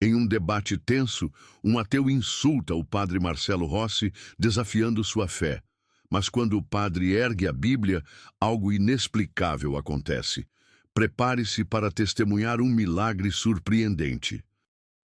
Em um debate tenso, um ateu insulta o padre Marcelo Rossi, desafiando sua fé. Mas quando o padre ergue a Bíblia, algo inexplicável acontece. Prepare-se para testemunhar um milagre surpreendente.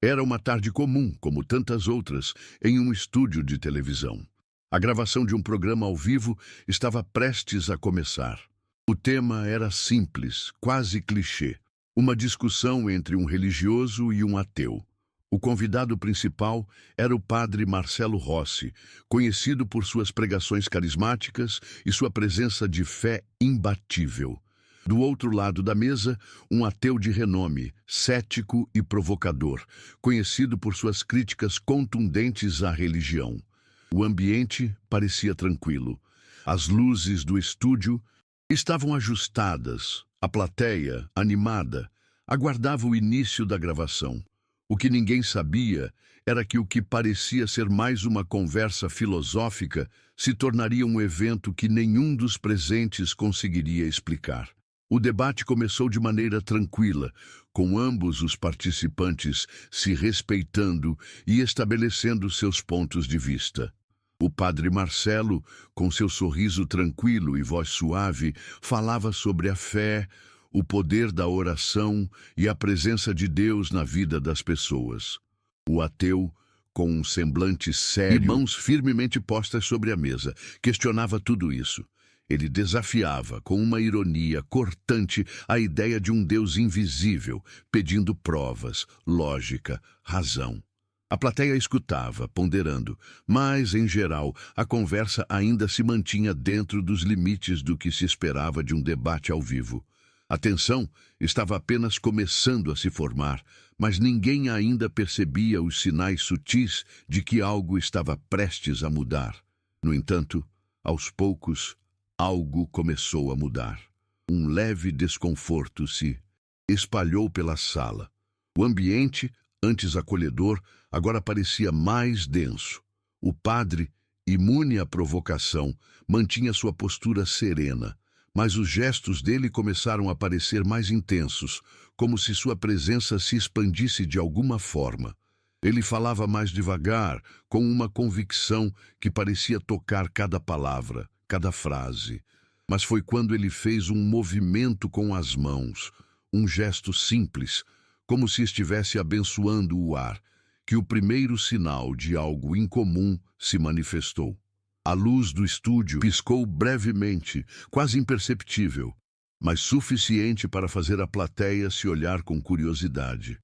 Era uma tarde comum, como tantas outras, em um estúdio de televisão. A gravação de um programa ao vivo estava prestes a começar. O tema era simples, quase clichê. Uma discussão entre um religioso e um ateu. O convidado principal era o padre Marcelo Rossi, conhecido por suas pregações carismáticas e sua presença de fé imbatível. Do outro lado da mesa, um ateu de renome, cético e provocador, conhecido por suas críticas contundentes à religião. O ambiente parecia tranquilo. As luzes do estúdio estavam ajustadas. A plateia, animada, aguardava o início da gravação. O que ninguém sabia era que o que parecia ser mais uma conversa filosófica se tornaria um evento que nenhum dos presentes conseguiria explicar. O debate começou de maneira tranquila, com ambos os participantes se respeitando e estabelecendo seus pontos de vista. O padre Marcelo, com seu sorriso tranquilo e voz suave, falava sobre a fé, o poder da oração e a presença de Deus na vida das pessoas. O ateu, com um semblante sério e mãos firmemente postas sobre a mesa, questionava tudo isso. Ele desafiava, com uma ironia cortante, a ideia de um Deus invisível, pedindo provas, lógica, razão. A plateia escutava, ponderando, mas, em geral, a conversa ainda se mantinha dentro dos limites do que se esperava de um debate ao vivo. A tensão estava apenas começando a se formar, mas ninguém ainda percebia os sinais sutis de que algo estava prestes a mudar. No entanto, aos poucos, algo começou a mudar. Um leve desconforto se espalhou pela sala. O ambiente, antes acolhedor, agora parecia mais denso. O padre, imune à provocação, mantinha sua postura serena, mas os gestos dele começaram a parecer mais intensos, como se sua presença se expandisse de alguma forma. Ele falava mais devagar, com uma convicção que parecia tocar cada palavra, cada frase. Mas foi quando ele fez um movimento com as mãos, um gesto simples, como se estivesse abençoando o ar, que o primeiro sinal de algo incomum se manifestou. A luz do estúdio piscou brevemente, quase imperceptível, mas suficiente para fazer a plateia se olhar com curiosidade.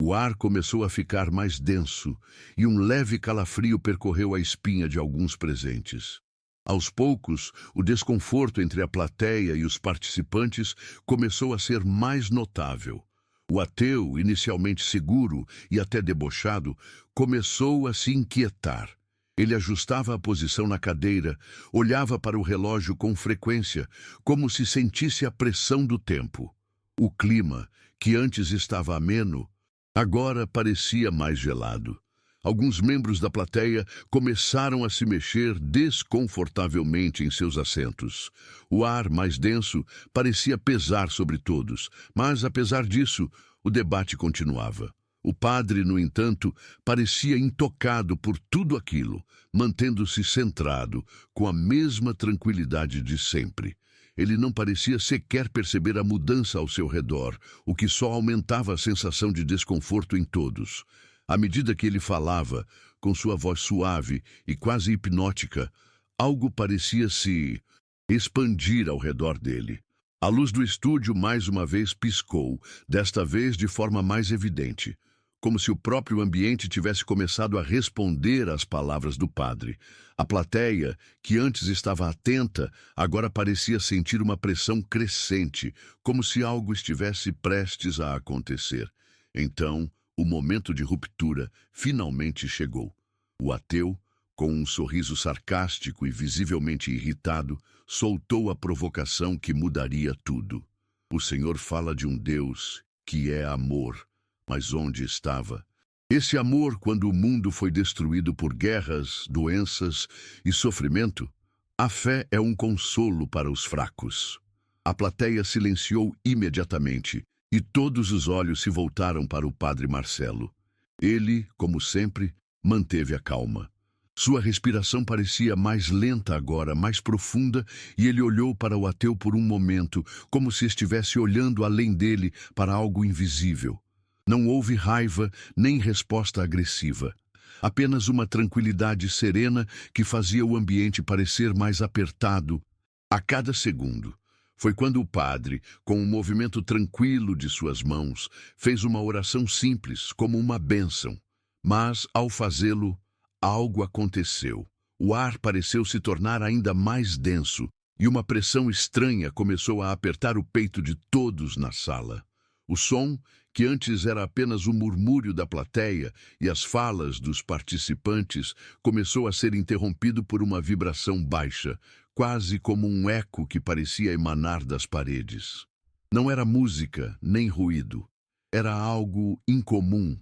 O ar começou a ficar mais denso e um leve calafrio percorreu a espinha de alguns presentes. Aos poucos, o desconforto entre a plateia e os participantes começou a ser mais notável. O ateu, inicialmente seguro e até debochado, começou a se inquietar. Ele ajustava a posição na cadeira, olhava para o relógio com frequência, como se sentisse a pressão do tempo. O clima, que antes estava ameno, agora parecia mais gelado. Alguns membros da plateia começaram a se mexer desconfortavelmente em seus assentos. O ar, mais denso, parecia pesar sobre todos, mas, apesar disso, o debate continuava. O padre, no entanto, parecia intocado por tudo aquilo, mantendo-se centrado, com a mesma tranquilidade de sempre. Ele não parecia sequer perceber a mudança ao seu redor, o que só aumentava a sensação de desconforto em todos. À medida que ele falava, com sua voz suave e quase hipnótica, algo parecia se expandir ao redor dele. A luz do estúdio mais uma vez piscou, desta vez de forma mais evidente, como se o próprio ambiente tivesse começado a responder às palavras do padre. A plateia, que antes estava atenta, agora parecia sentir uma pressão crescente, como se algo estivesse prestes a acontecer. Então, o momento de ruptura finalmente chegou. O ateu, com um sorriso sarcástico e visivelmente irritado, soltou a provocação que mudaria tudo. O Senhor fala de um Deus que é amor, mas onde estava? Esse amor quando o mundo foi destruído por guerras, doenças e sofrimento? A fé é um consolo para os fracos. A plateia silenciou imediatamente, e todos os olhos se voltaram para o padre Marcelo. Ele, como sempre, manteve a calma. Sua respiração parecia mais lenta agora, mais profunda, e ele olhou para o ateu por um momento, como se estivesse olhando além dele para algo invisível. Não houve raiva nem resposta agressiva. Apenas uma tranquilidade serena que fazia o ambiente parecer mais apertado a cada segundo. Foi quando o padre, com um movimento tranquilo de suas mãos, fez uma oração simples, como uma bênção. Mas, ao fazê-lo, algo aconteceu. O ar pareceu se tornar ainda mais denso, e uma pressão estranha começou a apertar o peito de todos na sala. O som, que antes era apenas o murmúrio da plateia e as falas dos participantes, começou a ser interrompido por uma vibração baixa, quase como um eco que parecia emanar das paredes. Não era música, nem ruído. Era algo incomum,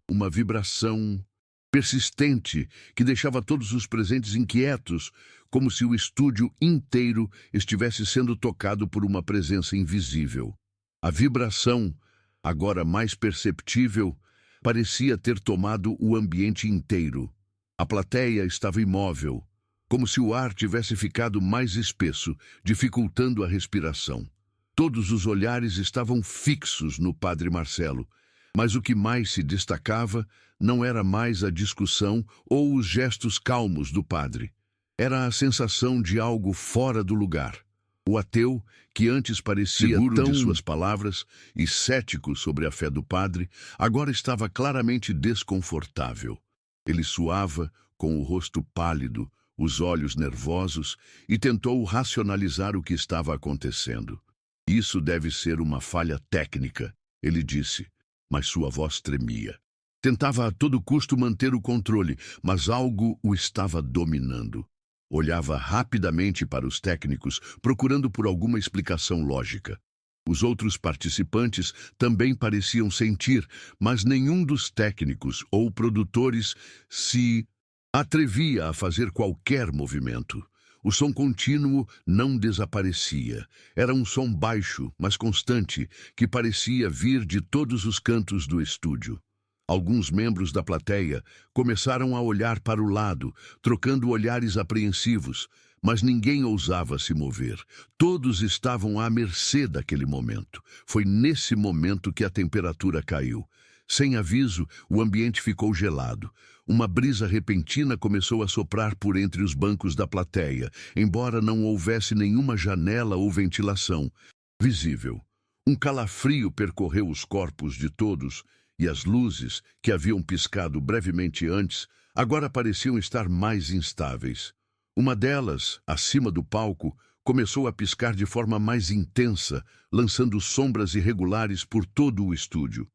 uma vibração persistente que deixava todos os presentes inquietos, como se o estúdio inteiro estivesse sendo tocado por uma presença invisível. A vibração, agora mais perceptível, parecia ter tomado o ambiente inteiro. A plateia estava imóvel, como se o ar tivesse ficado mais espesso, dificultando a respiração. Todos os olhares estavam fixos no padre Marcelo, mas o que mais se destacava não era mais a discussão ou os gestos calmos do padre. Era a sensação de algo fora do lugar. O ateu, que antes parecia seguro de suas palavras e cético sobre a fé do padre, agora estava claramente desconfortável. Ele suava, com o rosto pálido, os olhos nervosos, e tentou racionalizar o que estava acontecendo. Isso deve ser uma falha técnica, ele disse, mas sua voz tremia. Tentava a todo custo manter o controle, mas algo o estava dominando. Olhava rapidamente para os técnicos, procurando por alguma explicação lógica. Os outros participantes também pareciam sentir, mas nenhum dos técnicos ou produtores se atrevia a fazer qualquer movimento. O som contínuo não desaparecia. Era um som baixo, mas constante, que parecia vir de todos os cantos do estúdio. Alguns membros da plateia começaram a olhar para o lado, trocando olhares apreensivos, mas ninguém ousava se mover. Todos estavam à mercê daquele momento. Foi nesse momento que a temperatura caiu. Sem aviso, o ambiente ficou gelado. Uma brisa repentina começou a soprar por entre os bancos da plateia, embora não houvesse nenhuma janela ou ventilação visível. Um calafrio percorreu os corpos de todos, e as luzes, que haviam piscado brevemente antes, agora pareciam estar mais instáveis. Uma delas, acima do palco, começou a piscar de forma mais intensa, lançando sombras irregulares por todo o estúdio.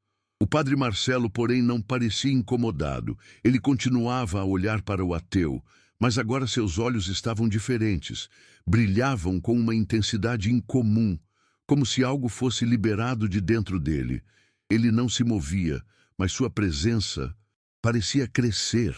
O padre Marcelo, porém, não parecia incomodado. Ele continuava a olhar para o ateu, mas agora seus olhos estavam diferentes. Brilhavam com uma intensidade incomum, como se algo fosse liberado de dentro dele. Ele não se movia, mas sua presença parecia crescer,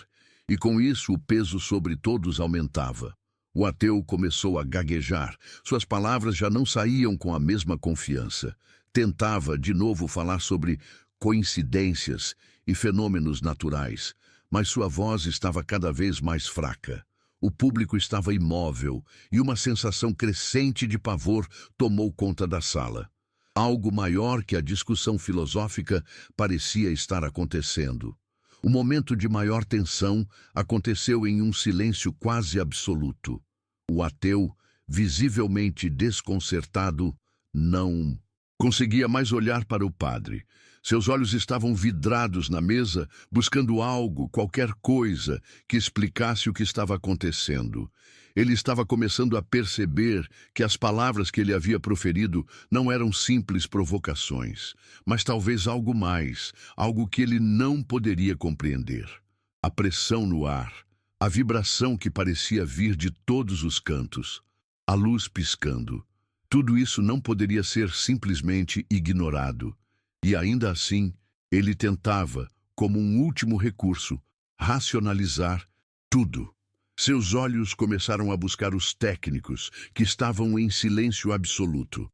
e com isso o peso sobre todos aumentava. O ateu começou a gaguejar. Suas palavras já não saíam com a mesma confiança. Tentava de novo falar sobre coincidências e fenômenos naturais, mas sua voz estava cada vez mais fraca. O público estava imóvel e uma sensação crescente de pavor tomou conta da sala. Algo maior que a discussão filosófica parecia estar acontecendo. O momento de maior tensão aconteceu em um silêncio quase absoluto. O ateu, visivelmente desconcertado, não conseguia mais olhar para o padre. Seus olhos estavam vidrados na mesa, buscando algo, qualquer coisa, que explicasse o que estava acontecendo. Ele estava começando a perceber que as palavras que ele havia proferido não eram simples provocações, mas talvez algo mais, algo que ele não poderia compreender. A pressão no ar, a vibração que parecia vir de todos os cantos, a luz piscando. Tudo isso não poderia ser simplesmente ignorado. E ainda assim, ele tentava, como um último recurso, racionalizar tudo. Seus olhos começaram a buscar os técnicos, que estavam em silêncio absoluto.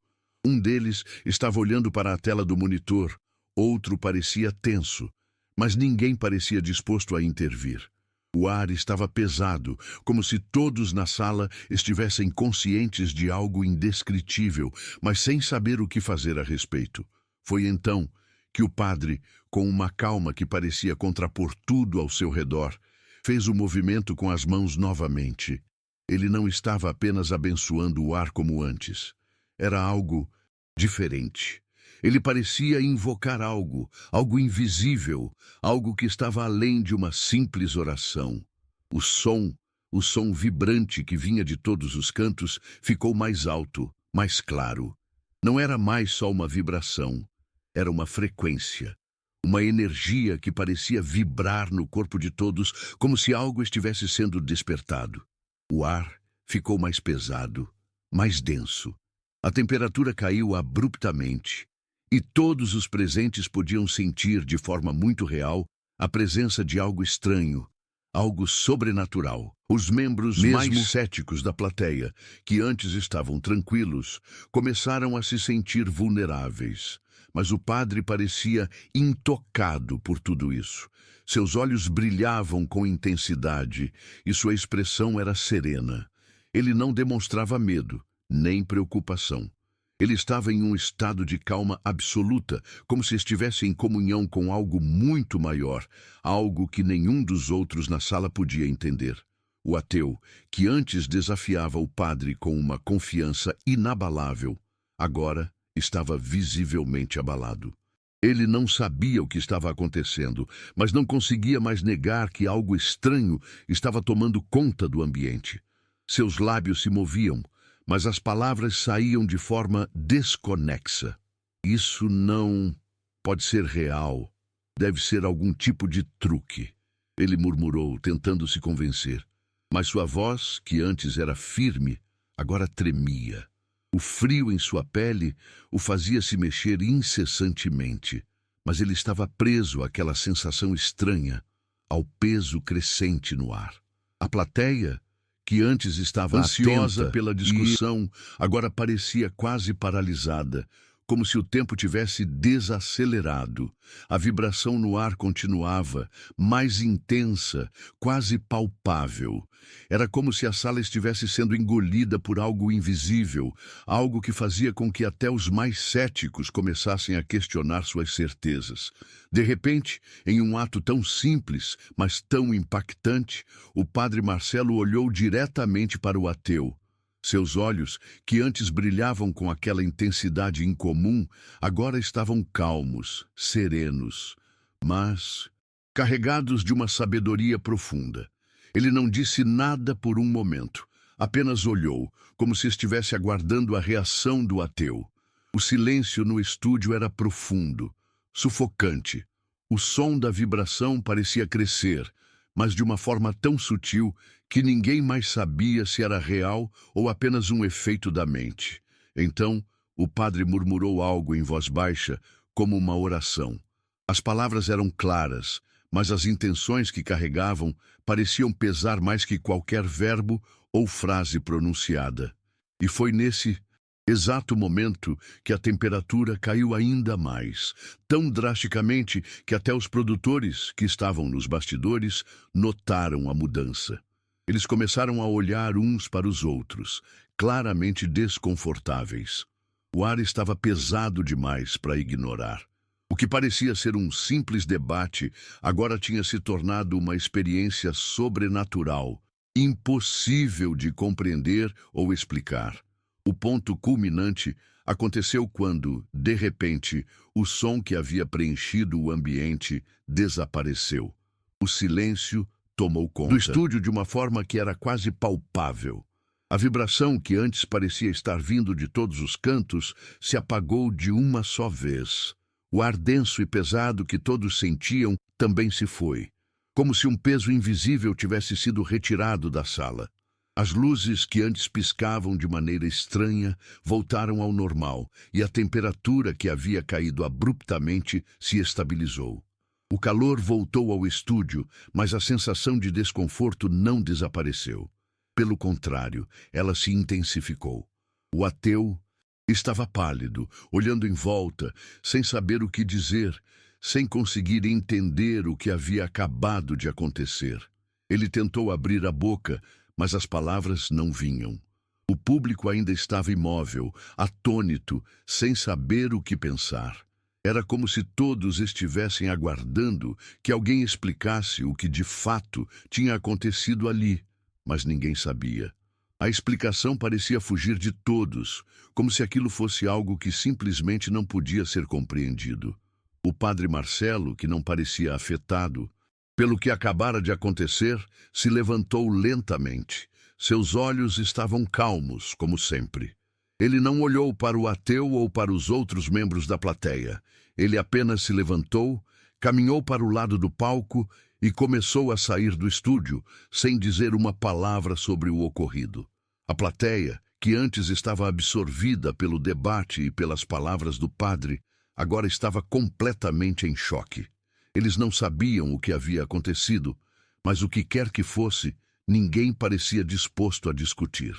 Um deles estava olhando para a tela do monitor, outro parecia tenso, mas ninguém parecia disposto a intervir. O ar estava pesado, como se todos na sala estivessem conscientes de algo indescritível, mas sem saber o que fazer a respeito. Foi então que o padre, com uma calma que parecia contrapor tudo ao seu redor, fez o movimento com as mãos novamente. Ele não estava apenas abençoando o ar como antes. Era algo diferente. Ele parecia invocar algo, algo invisível, algo que estava além de uma simples oração. O som vibrante que vinha de todos os cantos, ficou mais alto, mais claro. Não era mais só uma vibração, era uma frequência, uma energia que parecia vibrar no corpo de todos, como se algo estivesse sendo despertado. O ar ficou mais pesado, mais denso. A temperatura caiu abruptamente. E todos os presentes podiam sentir de forma muito real a presença de algo estranho, algo sobrenatural. Os membros mais céticos da plateia, que antes estavam tranquilos, começaram a se sentir vulneráveis. Mas o padre parecia intocado por tudo isso. Seus olhos brilhavam com intensidade e sua expressão era serena. Ele não demonstrava medo, nem preocupação. Ele estava em um estado de calma absoluta, como se estivesse em comunhão com algo muito maior, algo que nenhum dos outros na sala podia entender. O ateu, que antes desafiava o padre com uma confiança inabalável, agora estava visivelmente abalado. Ele não sabia o que estava acontecendo, mas não conseguia mais negar que algo estranho estava tomando conta do ambiente. Seus lábios se moviam, mas as palavras saíam de forma desconexa. Isso não pode ser real. Deve ser algum tipo de truque. Ele murmurou, tentando se convencer. Mas sua voz, que antes era firme, agora tremia. O frio em sua pele o fazia se mexer incessantemente. Mas ele estava preso àquela sensação estranha, ao peso crescente no ar. A plateia, que antes estava ansiosa pela discussão, agora parecia quase paralisada, como se o tempo tivesse desacelerado. A vibração no ar continuava, mais intensa, quase palpável. Era como se a sala estivesse sendo engolida por algo invisível, algo que fazia com que até os mais céticos começassem a questionar suas certezas. De repente, em um ato tão simples, mas tão impactante, o padre Marcelo olhou diretamente para o ateu. Seus olhos, que antes brilhavam com aquela intensidade incomum, agora estavam calmos, serenos, mas carregados de uma sabedoria profunda. Ele não disse nada por um momento, apenas olhou, como se estivesse aguardando a reação do ateu. O silêncio no estúdio era profundo, sufocante. O som da vibração parecia crescer, mas de uma forma tão sutil que ninguém mais sabia se era real ou apenas um efeito da mente. Então, o padre murmurou algo em voz baixa, como uma oração. As palavras eram claras, mas as intenções que carregavam pareciam pesar mais que qualquer verbo ou frase pronunciada. E foi nesse exato momento que a temperatura caiu ainda mais, tão drasticamente que até os produtores, que estavam nos bastidores, notaram a mudança. Eles começaram a olhar uns para os outros, claramente desconfortáveis. O ar estava pesado demais para ignorar. O que parecia ser um simples debate agora tinha se tornado uma experiência sobrenatural, impossível de compreender ou explicar. O ponto culminante aconteceu quando, de repente, o som que havia preenchido o ambiente desapareceu. O silêncio tomou conta do estúdio de uma forma que era quase palpável. A vibração que antes parecia estar vindo de todos os cantos se apagou de uma só vez. O ar denso e pesado que todos sentiam também se foi, como se um peso invisível tivesse sido retirado da sala. As luzes que antes piscavam de maneira estranha voltaram ao normal e a temperatura que havia caído abruptamente se estabilizou. O calor voltou ao estúdio, mas a sensação de desconforto não desapareceu. Pelo contrário, ela se intensificou. O ateu estava pálido, olhando em volta, sem saber o que dizer, sem conseguir entender o que havia acabado de acontecer. Ele tentou abrir a boca, mas as palavras não vinham. O público ainda estava imóvel, atônito, sem saber o que pensar. Era como se todos estivessem aguardando que alguém explicasse o que de fato tinha acontecido ali, mas ninguém sabia. A explicação parecia fugir de todos, como se aquilo fosse algo que simplesmente não podia ser compreendido. O padre Marcelo, que não parecia afetado pelo que acabara de acontecer, se levantou lentamente. Seus olhos estavam calmos, como sempre. Ele não olhou para o ateu ou para os outros membros da plateia. Ele apenas se levantou, caminhou para o lado do palco e começou a sair do estúdio, sem dizer uma palavra sobre o ocorrido. A plateia, que antes estava absorvida pelo debate e pelas palavras do padre, agora estava completamente em choque. Eles não sabiam o que havia acontecido, mas o que quer que fosse, ninguém parecia disposto a discutir.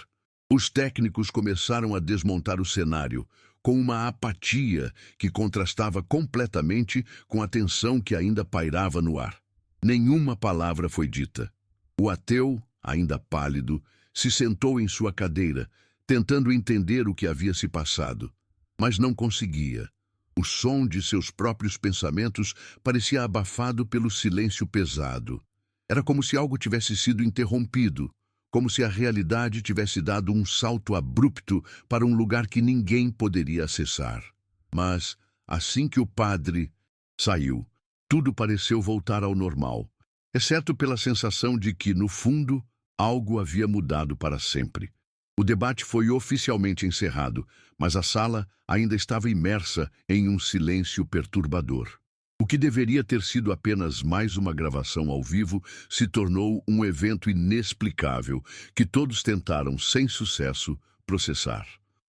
Os técnicos começaram a desmontar o cenário, com uma apatia que contrastava completamente com a tensão que ainda pairava no ar. Nenhuma palavra foi dita. O ateu, ainda pálido, se sentou em sua cadeira, tentando entender o que havia se passado, mas não conseguia. O som de seus próprios pensamentos parecia abafado pelo silêncio pesado. Era como se algo tivesse sido interrompido, como se a realidade tivesse dado um salto abrupto para um lugar que ninguém poderia acessar. Mas, assim que o padre saiu, tudo pareceu voltar ao normal, exceto pela sensação de que, no fundo, algo havia mudado para sempre. O debate foi oficialmente encerrado, mas a sala ainda estava imersa em um silêncio perturbador. O que deveria ter sido apenas mais uma gravação ao vivo se tornou um evento inexplicável que todos tentaram, sem sucesso, processar.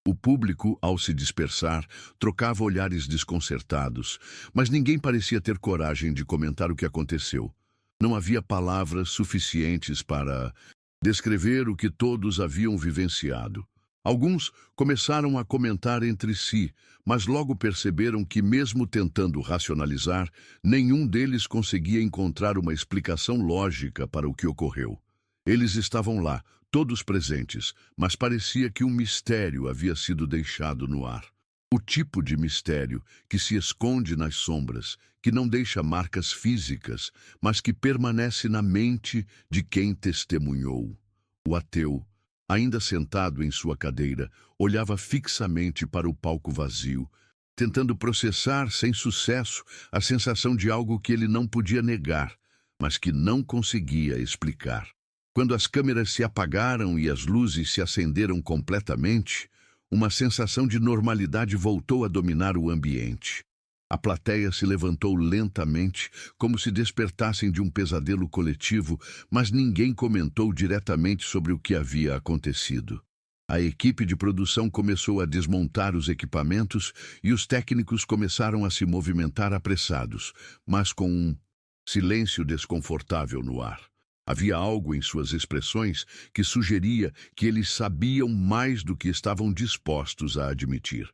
O público, ao se dispersar, trocava olhares desconcertados, mas ninguém parecia ter coragem de comentar o que aconteceu. Não havia palavras suficientes para descrever o que todos haviam vivenciado. Alguns começaram a comentar entre si, mas logo perceberam que, mesmo tentando racionalizar, nenhum deles conseguia encontrar uma explicação lógica para o que ocorreu. Eles estavam lá, todos presentes, mas parecia que um mistério havia sido deixado no ar. O tipo de mistério que se esconde nas sombras, que não deixa marcas físicas, mas que permanece na mente de quem testemunhou. O ateu, ainda sentado em sua cadeira, olhava fixamente para o palco vazio, tentando processar sem sucesso a sensação de algo que ele não podia negar, mas que não conseguia explicar. Quando as câmeras se apagaram e as luzes se acenderam completamente, uma sensação de normalidade voltou a dominar o ambiente. A plateia se levantou lentamente, como se despertassem de um pesadelo coletivo, mas ninguém comentou diretamente sobre o que havia acontecido. A equipe de produção começou a desmontar os equipamentos e os técnicos começaram a se movimentar apressados, mas com um silêncio desconfortável no ar. Havia algo em suas expressões que sugeria que eles sabiam mais do que estavam dispostos a admitir.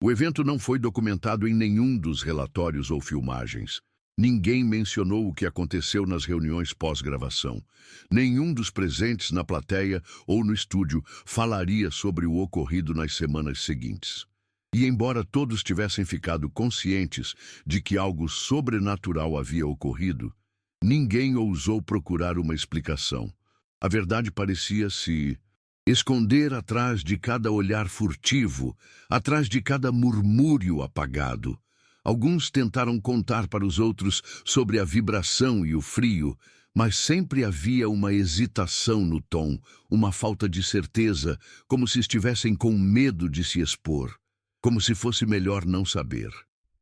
O evento não foi documentado em nenhum dos relatórios ou filmagens. Ninguém mencionou o que aconteceu nas reuniões pós-gravação. Nenhum dos presentes na plateia ou no estúdio falaria sobre o ocorrido nas semanas seguintes. E embora todos tivessem ficado conscientes de que algo sobrenatural havia ocorrido, ninguém ousou procurar uma explicação. A verdade parecia se esconder atrás de cada olhar furtivo, atrás de cada murmúrio apagado. Alguns tentaram contar para os outros sobre a vibração e o frio, mas sempre havia uma hesitação no tom, uma falta de certeza, como se estivessem com medo de se expor, como se fosse melhor não saber.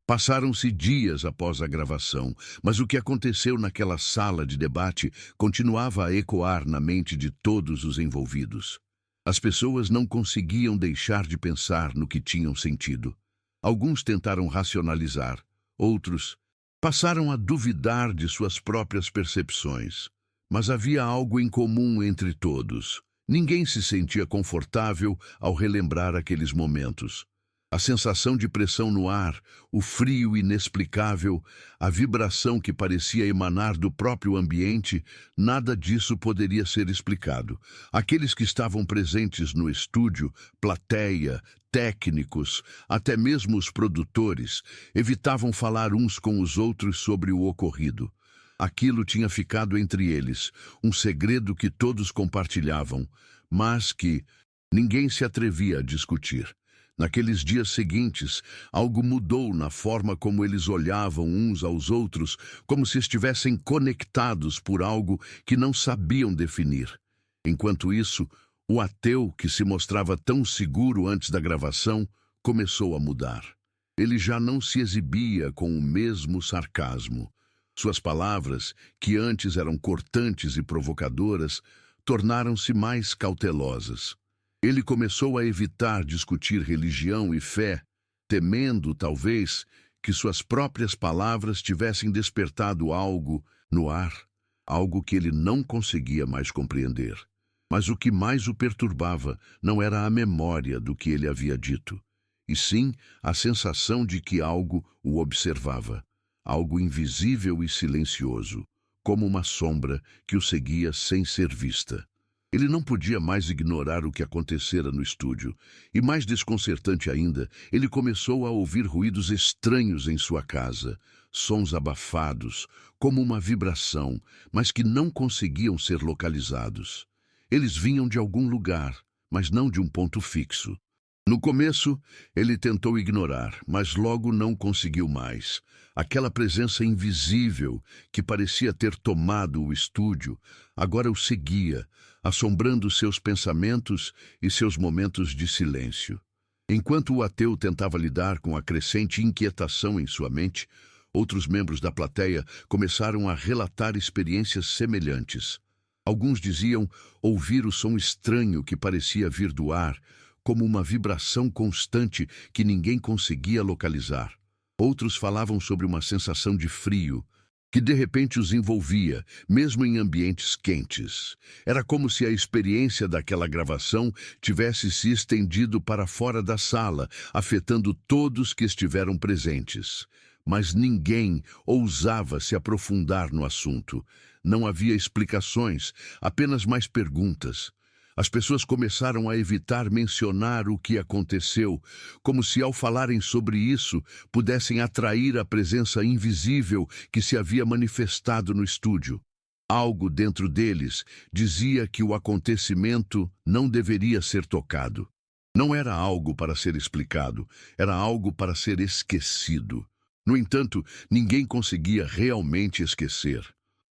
Passaram-se dias após a gravação, mas o que aconteceu naquela sala de debate continuava a ecoar na mente de todos os envolvidos. As pessoas não conseguiam deixar de pensar no que tinham sentido. Alguns tentaram racionalizar, outros passaram a duvidar de suas próprias percepções. Mas havia algo em comum entre todos. Ninguém se sentia confortável ao relembrar aqueles momentos. A sensação de pressão no ar, o frio inexplicável, a vibração que parecia emanar do próprio ambiente, nada disso poderia ser explicado. Aqueles que estavam presentes no estúdio, plateia, técnicos, até mesmo os produtores, evitavam falar uns com os outros sobre o ocorrido. Aquilo tinha ficado entre eles, um segredo que todos compartilhavam, mas que ninguém se atrevia a discutir. Naqueles dias seguintes, algo mudou na forma como eles olhavam uns aos outros, como se estivessem conectados por algo que não sabiam definir. Enquanto isso, o ateu, que se mostrava tão seguro antes da gravação, começou a mudar. Ele já não se exibia com o mesmo sarcasmo. Suas palavras, que antes eram cortantes e provocadoras, tornaram-se mais cautelosas. Ele começou a evitar discutir religião e fé, temendo, talvez, que suas próprias palavras tivessem despertado algo no ar, algo que ele não conseguia mais compreender. Mas o que mais o perturbava não era a memória do que ele havia dito, e sim a sensação de que algo o observava, algo invisível e silencioso, como uma sombra que o seguia sem ser vista. Ele não podia mais ignorar o que acontecera no estúdio, e mais desconcertante ainda, ele começou a ouvir ruídos estranhos em sua casa, sons abafados, como uma vibração, mas que não conseguiam ser localizados. Eles vinham de algum lugar, mas não de um ponto fixo. No começo, ele tentou ignorar, mas logo não conseguiu mais. Aquela presença invisível que parecia ter tomado o estúdio, agora o seguia, assombrando seus pensamentos e seus momentos de silêncio. Enquanto o ateu tentava lidar com a crescente inquietação em sua mente, outros membros da plateia começaram a relatar experiências semelhantes. Alguns diziam ouvir o som estranho que parecia vir do ar, como uma vibração constante que ninguém conseguia localizar. Outros falavam sobre uma sensação de frio, que de repente os envolvia, mesmo em ambientes quentes. Era como se a experiência daquela gravação tivesse se estendido para fora da sala, afetando todos que estiveram presentes. Mas ninguém ousava se aprofundar no assunto. Não havia explicações, apenas mais perguntas. As pessoas começaram a evitar mencionar o que aconteceu, como se ao falarem sobre isso pudessem atrair a presença invisível que se havia manifestado no estúdio. Algo dentro deles dizia que o acontecimento não deveria ser tocado. Não era algo para ser explicado, era algo para ser esquecido. No entanto, ninguém conseguia realmente esquecer.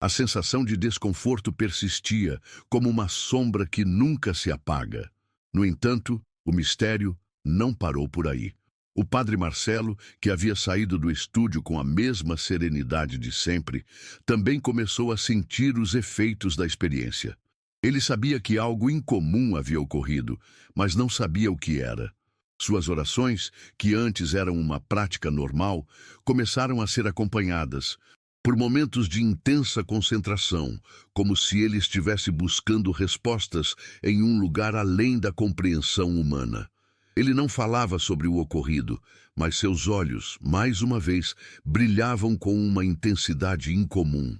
A sensação de desconforto persistia, como uma sombra que nunca se apaga. No entanto, o mistério não parou por aí. O padre Marcelo, que havia saído do estúdio com a mesma serenidade de sempre, também começou a sentir os efeitos da experiência. Ele sabia que algo incomum havia ocorrido, mas não sabia o que era. Suas orações, que antes eram uma prática normal, começaram a ser acompanhadas por momentos de intensa concentração, como se ele estivesse buscando respostas em um lugar além da compreensão humana. Ele não falava sobre o ocorrido, mas seus olhos, mais uma vez, brilhavam com uma intensidade incomum.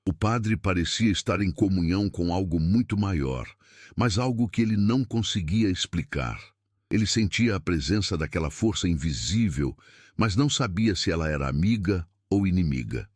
O padre parecia estar em comunhão com algo muito maior, mas algo que ele não conseguia explicar. Ele sentia a presença daquela força invisível, mas não sabia se ela era amiga ou inimiga.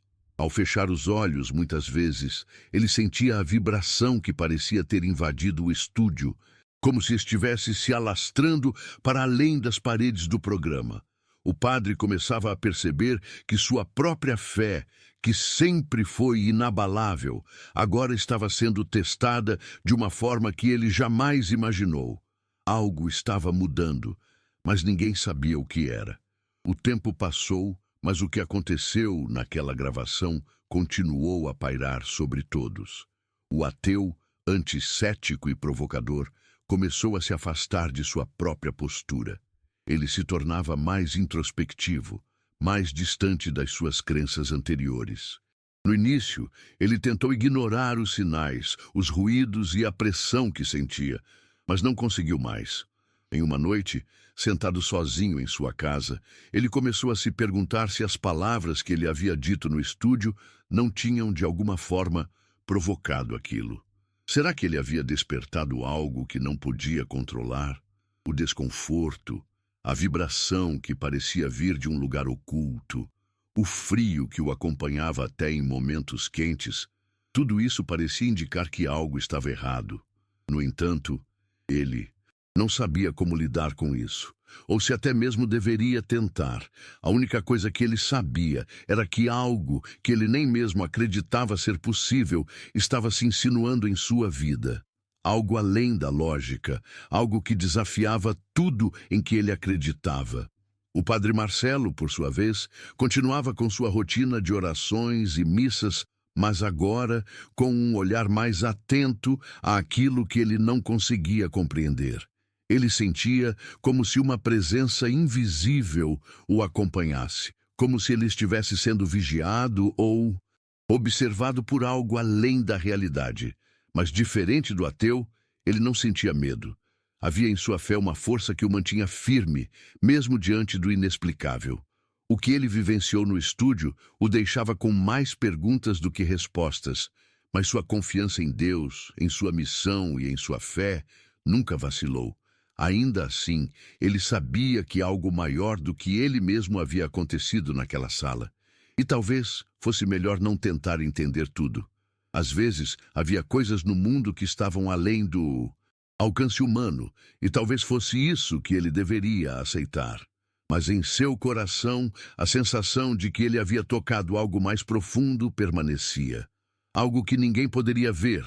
Ao fechar os olhos, muitas vezes, ele sentia a vibração que parecia ter invadido o estúdio, como se estivesse se alastrando para além das paredes do programa. O padre começava a perceber que sua própria fé, que sempre foi inabalável, agora estava sendo testada de uma forma que ele jamais imaginou. Algo estava mudando, mas ninguém sabia o que era. O tempo passou, mas o que aconteceu naquela gravação continuou a pairar sobre todos. O ateu, anticético e provocador, começou a se afastar de sua própria postura. Ele se tornava mais introspectivo, mais distante das suas crenças anteriores. No início, ele tentou ignorar os sinais, os ruídos e a pressão que sentia, mas não conseguiu mais. Em uma noite, sentado sozinho em sua casa, ele começou a se perguntar se as palavras que ele havia dito no estúdio não tinham, de alguma forma, provocado aquilo. Será que ele havia despertado algo que não podia controlar? O desconforto, a vibração que parecia vir de um lugar oculto, o frio que o acompanhava até em momentos quentes, tudo isso parecia indicar que algo estava errado. No entanto, ele não sabia como lidar com isso, ou se até mesmo deveria tentar. A única coisa que ele sabia era que algo que ele nem mesmo acreditava ser possível estava se insinuando em sua vida. Algo além da lógica, algo que desafiava tudo em que ele acreditava. O padre Marcelo, por sua vez, continuava com sua rotina de orações e missas, mas agora com um olhar mais atento àquilo que ele não conseguia compreender. Ele sentia como se uma presença invisível o acompanhasse, como se ele estivesse sendo vigiado ou observado por algo além da realidade. Mas, diferente do ateu, ele não sentia medo. Havia em sua fé uma força que o mantinha firme, mesmo diante do inexplicável. O que ele vivenciou no estúdio o deixava com mais perguntas do que respostas, mas sua confiança em Deus, em sua missão e em sua fé nunca vacilou. Ainda assim, ele sabia que algo maior do que ele mesmo havia acontecido naquela sala. E talvez fosse melhor não tentar entender tudo. Às vezes, havia coisas no mundo que estavam além do alcance humano, e talvez fosse isso que ele deveria aceitar. Mas em seu coração, a sensação de que ele havia tocado algo mais profundo permanecia. Algo que ninguém poderia ver,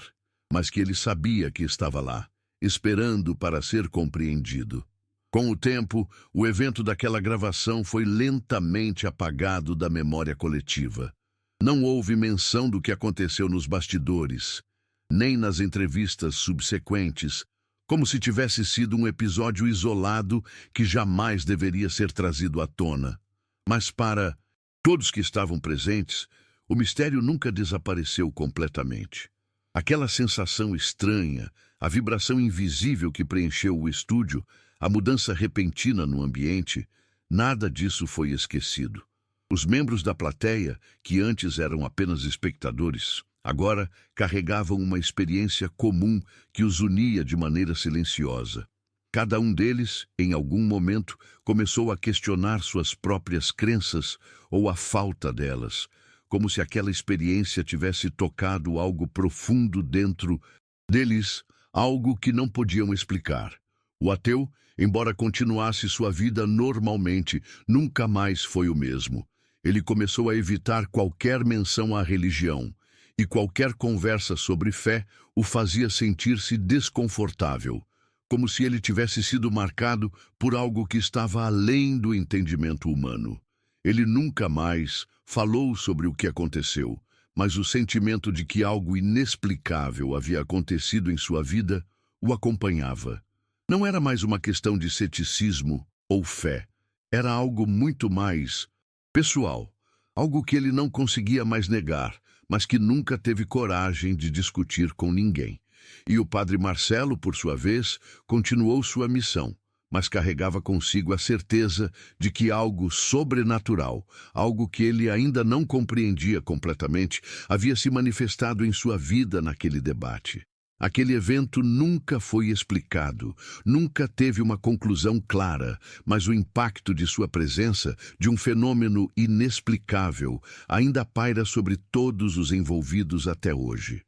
mas que ele sabia que estava lá, esperando para ser compreendido. Com o tempo, o evento daquela gravação foi lentamente apagado da memória coletiva. Não houve menção do que aconteceu nos bastidores, nem nas entrevistas subsequentes, como se tivesse sido um episódio isolado que jamais deveria ser trazido à tona. Mas para todos que estavam presentes, o mistério nunca desapareceu completamente. Aquela sensação estranha, a vibração invisível que preencheu o estúdio, a mudança repentina no ambiente, nada disso foi esquecido. Os membros da plateia, que antes eram apenas espectadores, agora carregavam uma experiência comum que os unia de maneira silenciosa. Cada um deles, em algum momento, começou a questionar suas próprias crenças ou a falta delas, como se aquela experiência tivesse tocado algo profundo dentro deles, algo que não podiam explicar. O ateu, embora continuasse sua vida normalmente, nunca mais foi o mesmo. Ele começou a evitar qualquer menção à religião, e qualquer conversa sobre fé o fazia sentir-se desconfortável, como se ele tivesse sido marcado por algo que estava além do entendimento humano. Ele nunca mais falou sobre o que aconteceu, mas o sentimento de que algo inexplicável havia acontecido em sua vida o acompanhava. Não era mais uma questão de ceticismo ou fé, era algo muito mais pessoal, algo que ele não conseguia mais negar, mas que nunca teve coragem de discutir com ninguém. E o padre Marcelo, por sua vez, continuou sua missão, mas carregava consigo a certeza de que algo sobrenatural, algo que ele ainda não compreendia completamente, havia se manifestado em sua vida naquele debate. Aquele evento nunca foi explicado, nunca teve uma conclusão clara, mas o impacto de sua presença, de um fenômeno inexplicável, ainda paira sobre todos os envolvidos até hoje.